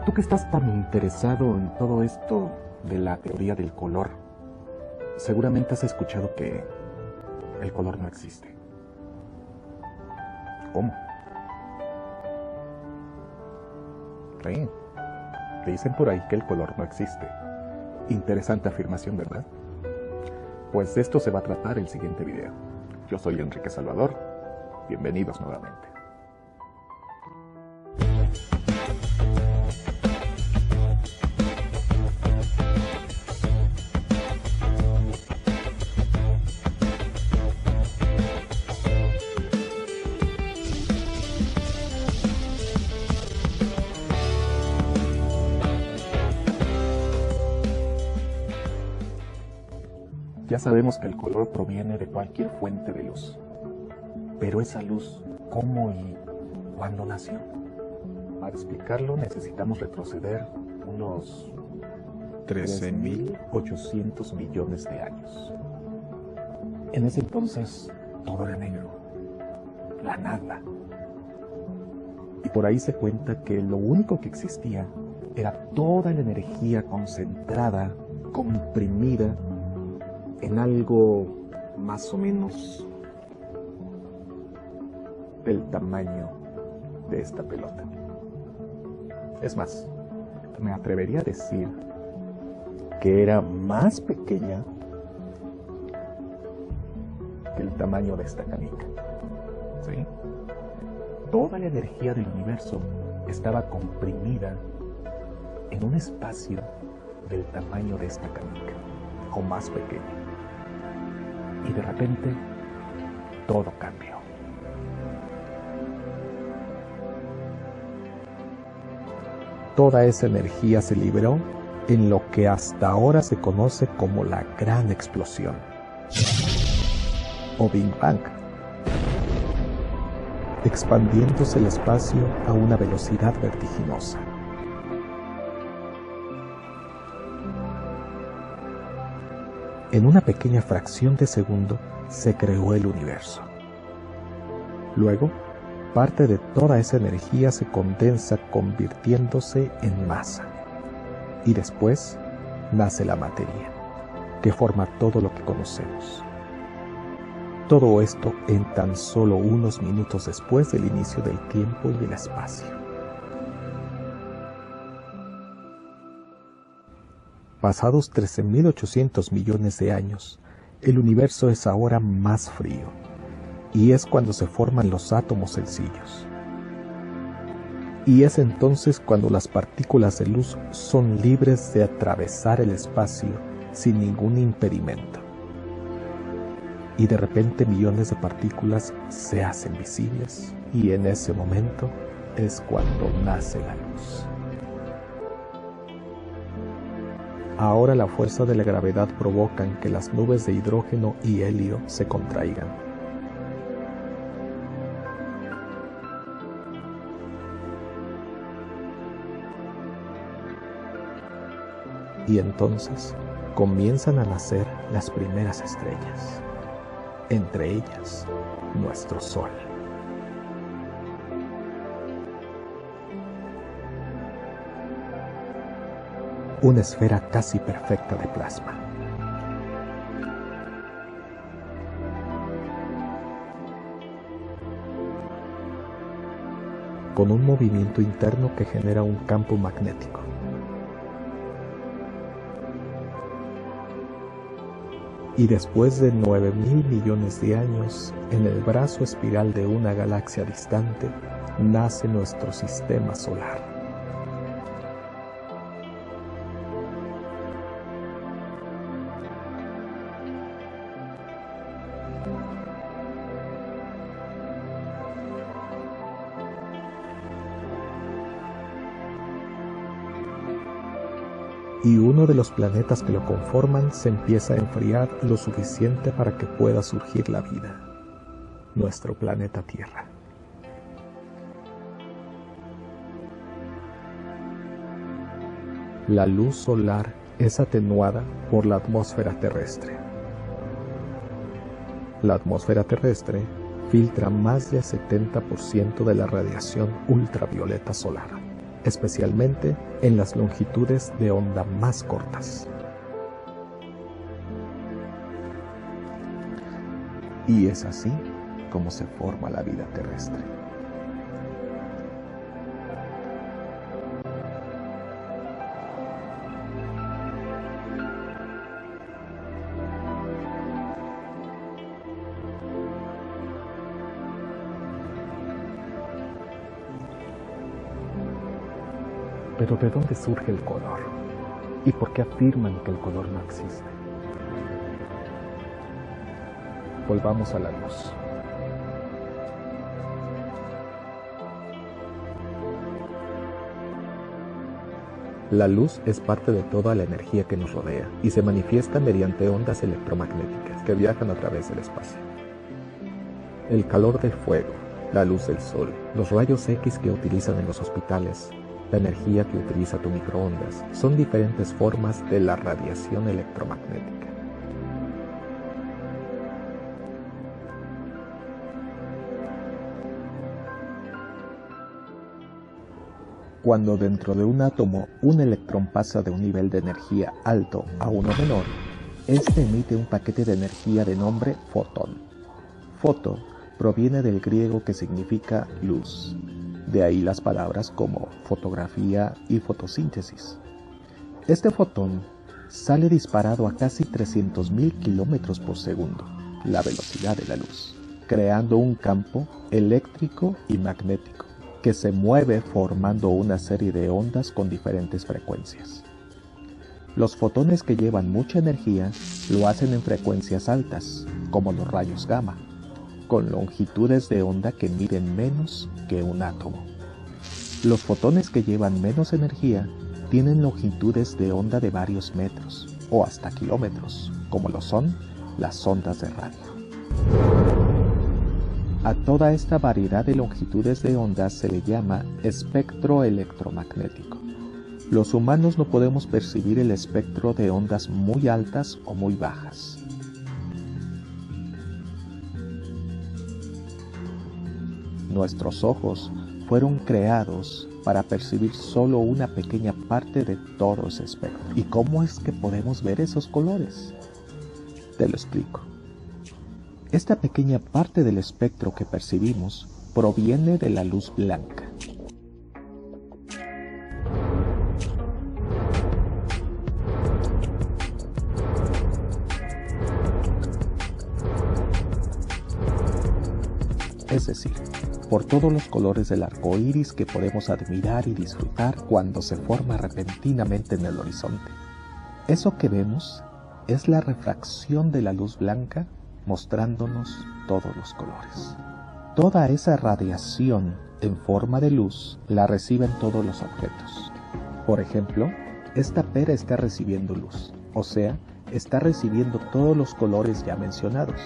Tú que estás tan interesado en todo esto de la teoría del color, seguramente has escuchado que el color no existe. ¿Cómo? Sí, dicen por ahí que el color no existe. Interesante afirmación, ¿verdad? Pues de esto se va a tratar el siguiente video. Yo soy Enrique Salvador. Bienvenidos nuevamente. Ya sabemos que el color proviene de cualquier fuente de luz. Pero esa luz, ¿cómo y cuándo nació? Para explicarlo necesitamos retroceder unos 13.800 millones de años. En ese entonces todo era negro, la nada. Y por ahí se cuenta que lo único que existía era toda la energía concentrada, comprimida, en algo más o menos del tamaño de esta pelota. Es más, me atrevería a decir que era más pequeña que el tamaño de esta canica. ¿Sí? Toda la energía del universo estaba comprimida en un espacio del tamaño de esta canica, o más pequeño. Y de repente, todo cambió. Toda esa energía se liberó en lo que hasta ahora se conoce como la Gran Explosión, o Big Bang, expandiéndose el espacio a una velocidad vertiginosa. En una pequeña fracción de segundo se creó el universo. Luego, parte de toda esa energía se condensa convirtiéndose en masa. Y después nace la materia, que forma todo lo que conocemos. Todo esto en tan solo unos minutos después del inicio del tiempo y el espacio. Pasados 13.800 millones de años, el universo es ahora más frío, y es cuando se forman los átomos sencillos. Y es entonces cuando las partículas de luz son libres de atravesar el espacio sin ningún impedimento. Y de repente millones de partículas se hacen visibles, y en ese momento es cuando nace la luz. Ahora la fuerza de la gravedad provoca que las nubes de hidrógeno y helio se contraigan. Y entonces comienzan a nacer las primeras estrellas, entre ellas nuestro Sol. Una esfera casi perfecta de plasma. Con un movimiento interno que genera un campo magnético. Y después de 9.000 millones de años, en el brazo espiral de una galaxia distante, nace nuestro sistema solar. Y uno de los planetas que lo conforman se empieza a enfriar lo suficiente para que pueda surgir la vida, nuestro planeta Tierra. La luz solar es atenuada por la atmósfera terrestre. La atmósfera terrestre filtra más del 70% de la radiación ultravioleta solar. especialmente en las longitudes de onda más cortas. Y es así como se forma la vida terrestre. Pero ¿de dónde surge el color? ¿Y por qué afirman que el color no existe? Volvamos a la luz. La luz es parte de toda la energía que nos rodea y se manifiesta mediante ondas electromagnéticas que viajan a través del espacio. El calor del fuego, la luz del sol, los rayos X que utilizan en los hospitales, la energía que utiliza tu microondas, son diferentes formas de la radiación electromagnética. Cuando dentro de un átomo un electrón pasa de un nivel de energía alto a uno menor, este emite un paquete de energía de nombre fotón. Foto proviene del griego que significa luz, de ahí las palabras como fotografía y fotosíntesis. Este fotón sale disparado a casi 300.000 kilómetros por segundo, la velocidad de la luz, creando un campo eléctrico y magnético que se mueve formando una serie de ondas con diferentes frecuencias. Los fotones que llevan mucha energía lo hacen en frecuencias altas, como los rayos gamma, con longitudes de onda que miden menos que un átomo. Los fotones que llevan menos energía tienen longitudes de onda de varios metros o hasta kilómetros, como lo son las ondas de radio. A toda esta variedad de longitudes de ondas se le llama espectro electromagnético. Los humanos no podemos percibir el espectro de ondas muy altas o muy bajas. Nuestros ojos fueron creados para percibir solo una pequeña parte de todo ese espectro. ¿Y cómo es que podemos ver esos colores? Te lo explico. Esta pequeña parte del espectro que percibimos proviene de la luz blanca. Es decir, por todos los colores del arco iris que podemos admirar y disfrutar cuando se forma repentinamente en el horizonte. Eso que vemos es la refracción de la luz blanca mostrándonos todos los colores. Toda esa radiación en forma de luz la reciben todos los objetos. Por ejemplo, esta pera está recibiendo luz, o sea, está recibiendo todos los colores ya mencionados,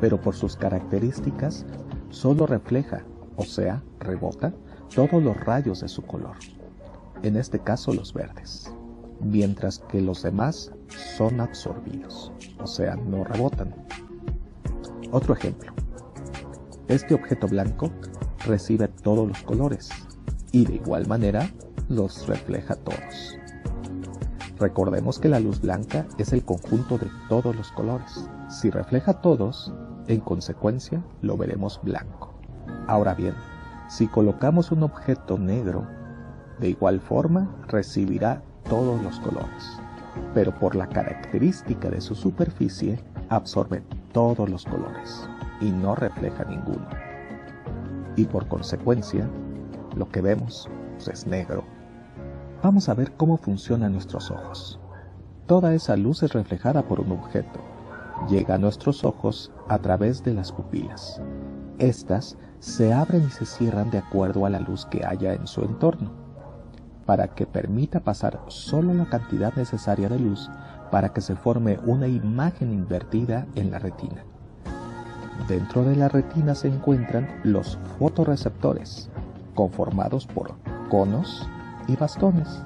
pero por sus características solo refleja, o sea, rebota, todos los rayos de su color, en este caso los verdes, mientras que los demás son absorbidos, o sea, no rebotan. Otro ejemplo, este objeto blanco recibe todos los colores y de igual manera los refleja todos. Recordemos que la luz blanca es el conjunto de todos los colores. Si refleja todos, en consecuencia lo veremos blanco. Ahora bien, si colocamos un objeto negro, de igual forma recibirá todos los colores, pero por la característica de su superficie absorbe todos los colores y no refleja ninguno. Y por consecuencia, lo que vemos es negro. Vamos a ver cómo funcionan nuestros ojos. Toda esa luz es reflejada por un objeto. Llega a nuestros ojos a través de las pupilas. Estas se abren y se cierran de acuerdo a la luz que haya en su entorno, para que permita pasar solo la cantidad necesaria de luz para que se forme una imagen invertida en la retina. Dentro de la retina se encuentran los fotorreceptores, conformados por conos y bastones,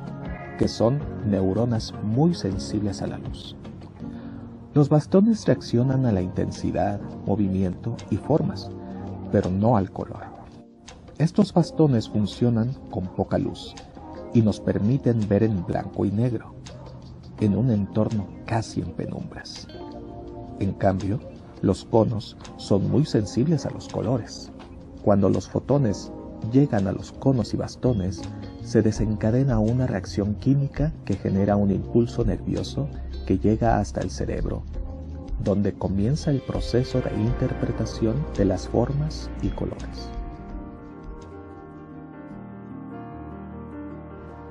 que son neuronas muy sensibles a la luz. Los bastones reaccionan a la intensidad, movimiento y formas, pero no al color. Estos bastones funcionan con poca luz y nos permiten ver en blanco y negro, en un entorno casi en penumbras. En cambio, los conos son muy sensibles a los colores. Cuando los fotones llegan a los conos y bastones, se desencadena una reacción química que genera un impulso nervioso que llega hasta el cerebro, donde comienza el proceso de interpretación de las formas y colores.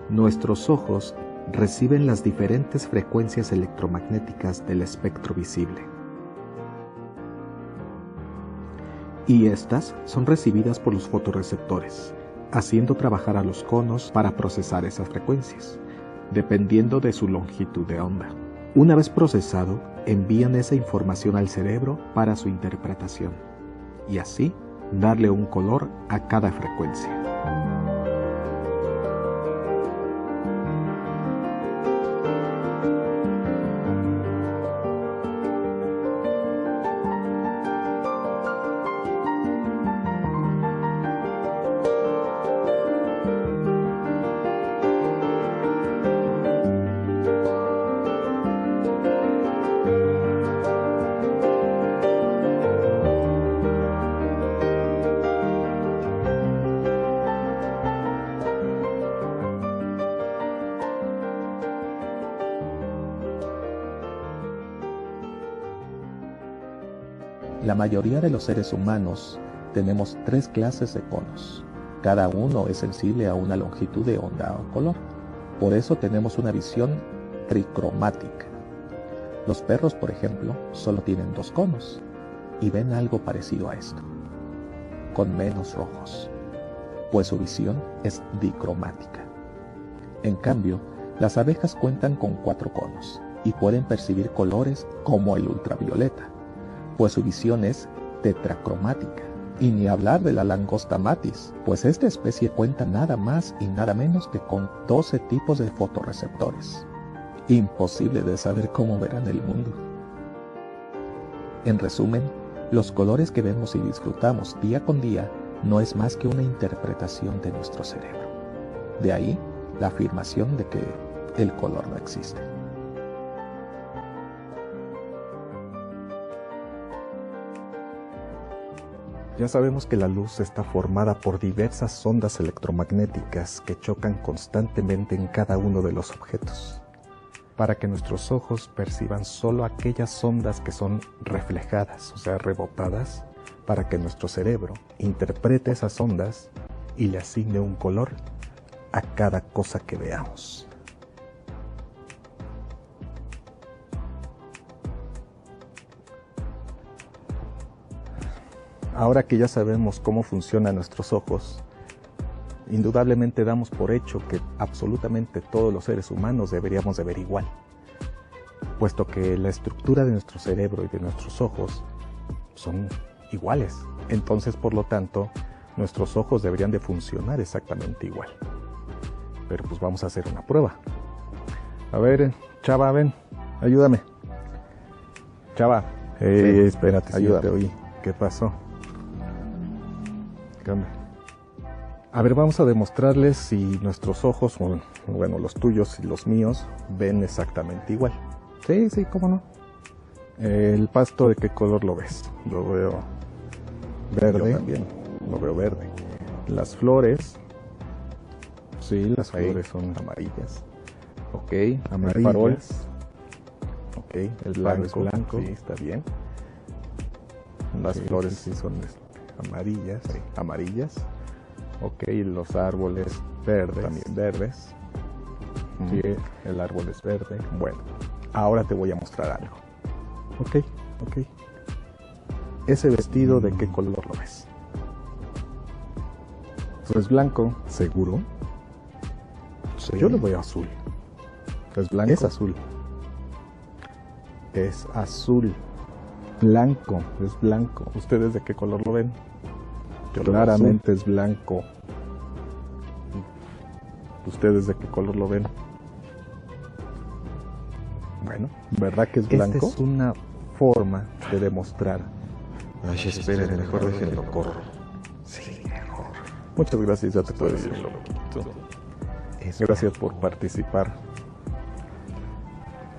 Nuestros ojos reciben las diferentes frecuencias electromagnéticas del espectro visible. Y estas son recibidas por los fotorreceptores, haciendo trabajar a los conos para procesar esas frecuencias, dependiendo de su longitud de onda. Una vez procesado, envían esa información al cerebro para su interpretación, y así darle un color a cada frecuencia. La mayoría de los seres humanos tenemos 3 clases de conos. Cada uno es sensible a una longitud de onda o color. Por eso tenemos una visión tricromática. Los perros, por ejemplo, solo tienen 2 conos y ven algo parecido a esto, con menos rojos, pues su visión es dicromática. En cambio, las abejas cuentan con 4 conos y pueden percibir colores como el ultravioleta, pues su visión es tetracromática. Y ni hablar de la langosta matis, pues esta especie cuenta nada más y nada menos que con 12 tipos de fotorreceptores. Imposible de saber cómo verán el mundo. En resumen, los colores que vemos y disfrutamos día con día no es más que una interpretación de nuestro cerebro. De ahí la afirmación de que el color no existe. Ya sabemos que la luz está formada por diversas ondas electromagnéticas que chocan constantemente en cada uno de los objetos, para que nuestros ojos perciban solo aquellas ondas que son reflejadas, o sea, rebotadas, para que nuestro cerebro interprete esas ondas y le asigne un color a cada cosa que veamos. Ahora que ya sabemos cómo funcionan nuestros ojos, indudablemente damos por hecho que absolutamente todos los seres humanos deberíamos de ver igual, puesto que la estructura de nuestro cerebro y de nuestros ojos son iguales. Entonces, por lo tanto, nuestros ojos deberían de funcionar exactamente igual. Pero pues vamos a hacer una prueba. A ver, Chava, ven, ayúdame. Chava, espérate, ayúdame. Te oí. ¿Qué pasó? A ver, vamos a demostrarles si nuestros ojos, bueno, los tuyos y los míos, ven exactamente igual. Sí, cómo no. El pasto, ¿de qué color lo ves? Lo veo verde. Yo también lo veo verde. Las flores, sí, las flores son amarillas. Ok, amarillas. El farol, ok, el blanco es blanco. Sí, está bien. Las flores sí son amarillas, amarillas. Ok, los árboles verdes, también verdes. Sí, el árbol es verde. Bueno, ahora te voy a mostrar algo. Ok. Ese vestido, ¿de qué color lo ves? Es blanco. ¿Seguro? Sí. Yo lo veo azul. ¿Es blanco? Es azul. Es azul. Blanco, es blanco. ¿Ustedes de qué color lo ven? Claramente es blanco. ¿Ustedes de qué color lo ven? Bueno, ¿verdad que es blanco? Esta es una forma de demostrar. Ay, esperen, mejor déjenlo corro. Sí, mejor. Muchas gracias, ya te puedo decirlo. Gracias por participar.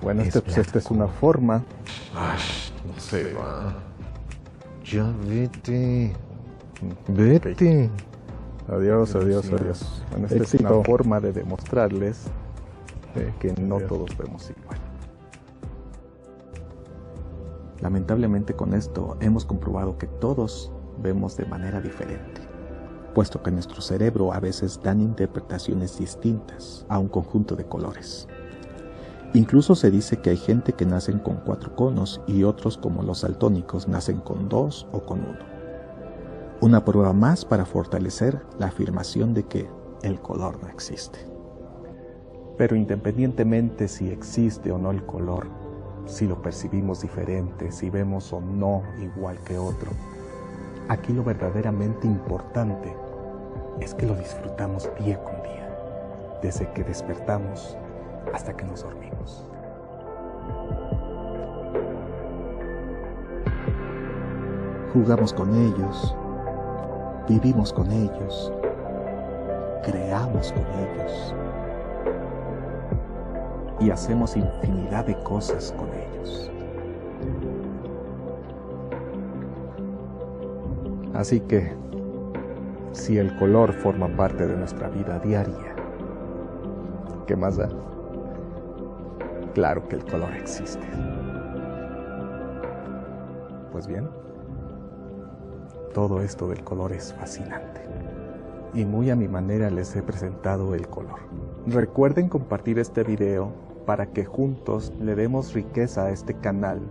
Bueno, esta es una forma. Ay, no se va. Ya vete. Vete. Adiós, adiós, adiós. Bueno, esta es una forma de demostrarles que no todos vemos igual. Lamentablemente con esto hemos comprobado que todos vemos de manera diferente, puesto que nuestro cerebro a veces dan interpretaciones distintas a un conjunto de colores. Incluso se dice que hay gente que nacen con 4 conos y otros, como los daltónicos, nacen con 2 o con 1. Una prueba más para fortalecer la afirmación de que el color no existe. Pero independientemente si existe o no el color, si lo percibimos diferente, si vemos o no igual que otro, aquí lo verdaderamente importante es que lo disfrutamos día con día, desde que despertamos hasta que nos dormimos. Jugamos con ellos, vivimos con ellos, creamos con ellos y hacemos infinidad de cosas con ellos. Así que, si el color forma parte de nuestra vida diaria, ¿qué más da? Claro que el color existe. Pues bien, todo esto del color es fascinante. Y muy a mi manera les he presentado el color. Recuerden compartir este video para que juntos le demos riqueza a este canal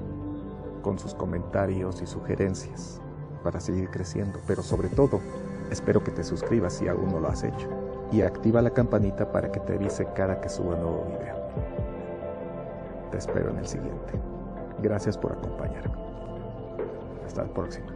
con sus comentarios y sugerencias para seguir creciendo. Pero sobre todo, espero que te suscribas si aún no lo has hecho y activa la campanita para que te avise cada que suba un nuevo video. Te espero en el siguiente. Gracias por acompañarme. Hasta la próxima.